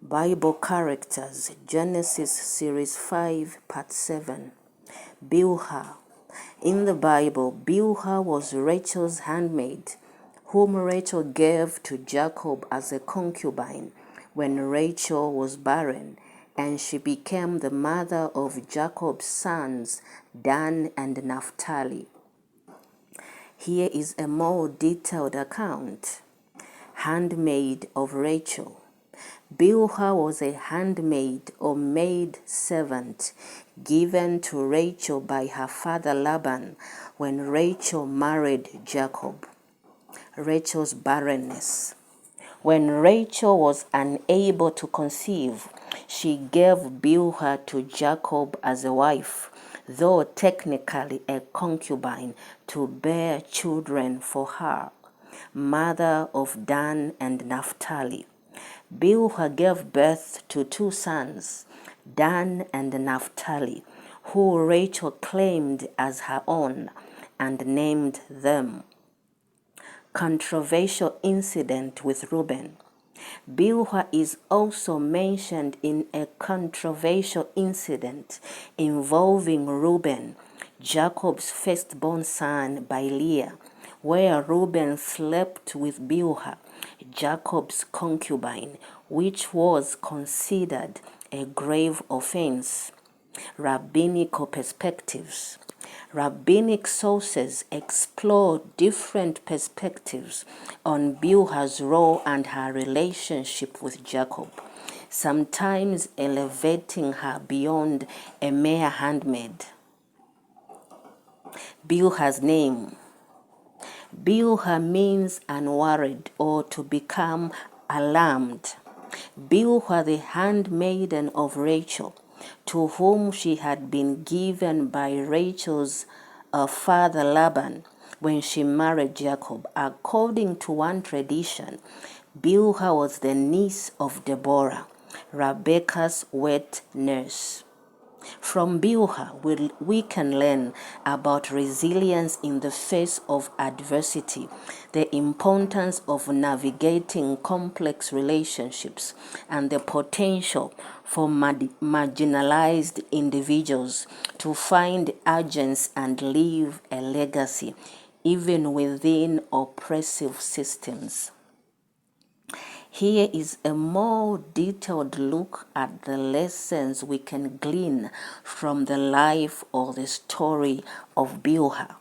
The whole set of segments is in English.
Bible characters, Genesis Series 5, Part 7. Bilhah. In the Bible, Bilhah was Rachel's handmaid, whom Rachel gave to Jacob as a concubine when Rachel was barren, and she became the mother of Jacob's sons, Dan and Naphtali. Here is a more detailed account. Handmaid of Rachel. Bilhah was a handmaid or maidservant given to Rachel by her father Laban when Rachel married Jacob. Rachel's barrenness. When Rachel was unable to conceive, she gave Bilhah to Jacob as a wife, though technically a concubine, to bear children for her, mother of Dan and Naphtali. Bilhah gave birth to two sons, Dan and Naphtali, who Rachel claimed as her own and named them. Controversial incident with Reuben. Bilhah is also mentioned in a controversial incident involving Reuben, Jacob's firstborn son by Leah, where Reuben slept with Bilhah, Jacob's concubine, which was considered a grave offense. Rabbinical perspectives. Rabbinic sources explore different perspectives on Bilhah's role and her relationship with Jacob, sometimes elevating her beyond a mere handmaid. Bilhah's name. Bilhah means unworried or to become alarmed. Bilhah, the handmaiden of Rachel, to whom she had been given by Rachel's father Laban when she married Jacob. According to one tradition, Bilhah was the niece of Deborah, Rebekah's wet nurse. From Bilhah, we can learn about resilience in the face of adversity, the importance of navigating complex relationships, and the potential for marginalized individuals to find agency and leave a legacy, even within oppressive systems. Here is a more detailed look at the lessons we can glean from the life or the story of Bilhah,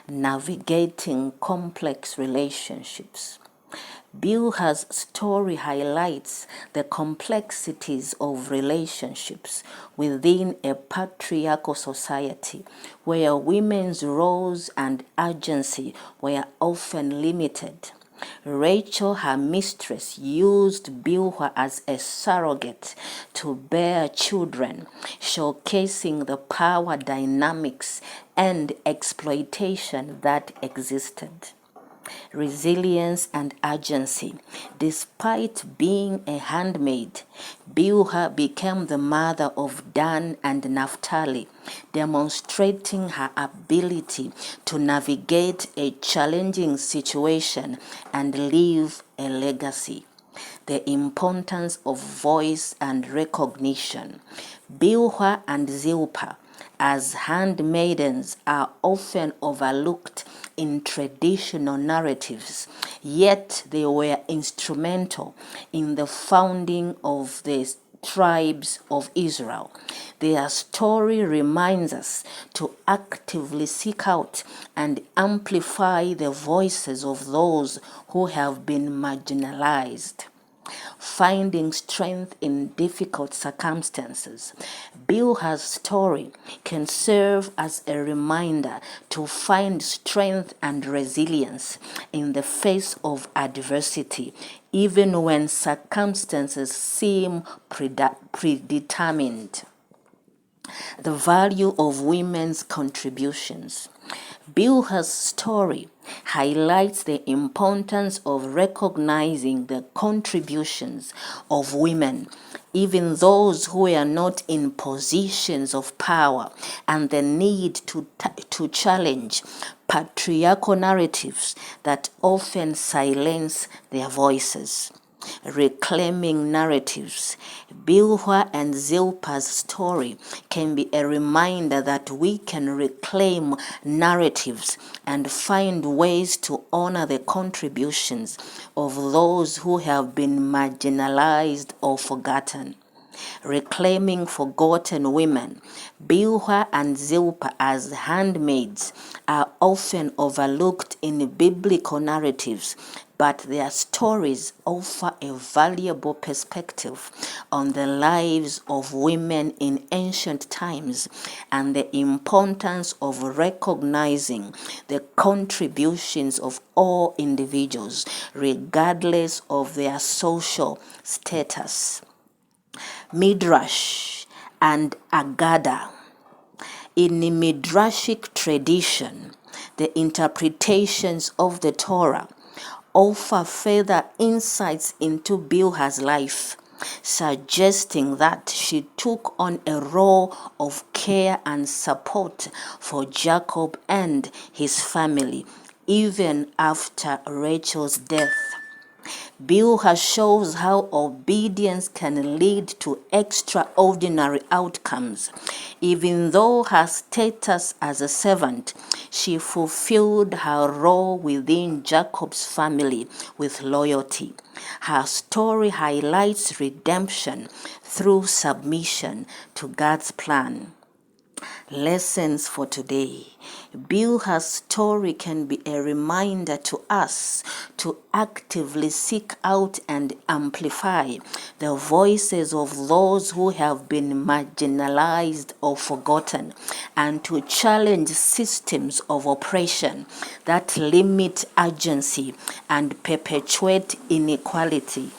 navigating complex relationships. Bilhah's story highlights the complexities of relationships within a patriarchal society where women's roles and agency were often limited. Rachel, her mistress, used Bilhah as a surrogate to bear children, showcasing the power dynamics and exploitation that existed. Resilience and agency. Despite being a handmaid, Bilhah became the mother of Dan and Naphtali, demonstrating her ability to navigate a challenging situation and leave a legacy. The importance of voice and recognition. Bilhah and Zilpah as handmaidens are often overlooked in traditional narratives, yet they were instrumental in the founding of the tribes of Israel. Their story reminds us to actively seek out and amplify the voices of those who have been marginalized. Finding strength in difficult circumstances. Bilhah's story can serve as a reminder to find strength and resilience in the face of adversity, even when circumstances seem predetermined. The value of women's contributions. Bilhah's story highlights the importance of recognizing the contributions of women, even those who are not in positions of power, and the need to challenge patriarchal narratives that often silence their voices. Reclaiming narratives. Bilhah and Zilpah's story can be a reminder that we can reclaim narratives and find ways to honor the contributions of those who have been marginalized or forgotten. Reclaiming forgotten women. Bilhah and Zilpah as handmaids are often overlooked in biblical narratives, but their stories offer a valuable perspective on the lives of women in ancient times and the importance of recognizing the contributions of all individuals, regardless of their social status. Midrash and Agada. In the Midrashic tradition, the interpretations of the Torah offer further insights into Bilhah's life, suggesting that she took on a role of care and support for Jacob and his family, even after Rachel's death. Bilhah shows how obedience can lead to extraordinary outcomes. Even though her status as a servant, she fulfilled her role within Jacob's family with loyalty. Her story highlights redemption through submission to God's plan. Lessons for today. Bilhah's story can be a reminder to us to actively seek out and amplify the voices of those who have been marginalized or forgotten, and to challenge systems of oppression that limit agency and perpetuate inequality.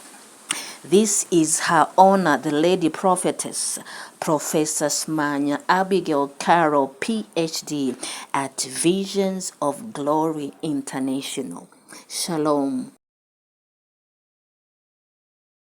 This is Her Honor, the Lady Prophetess, Professor Smanya Abigail Carroll, PhD, at Visions of Glory International. Shalom.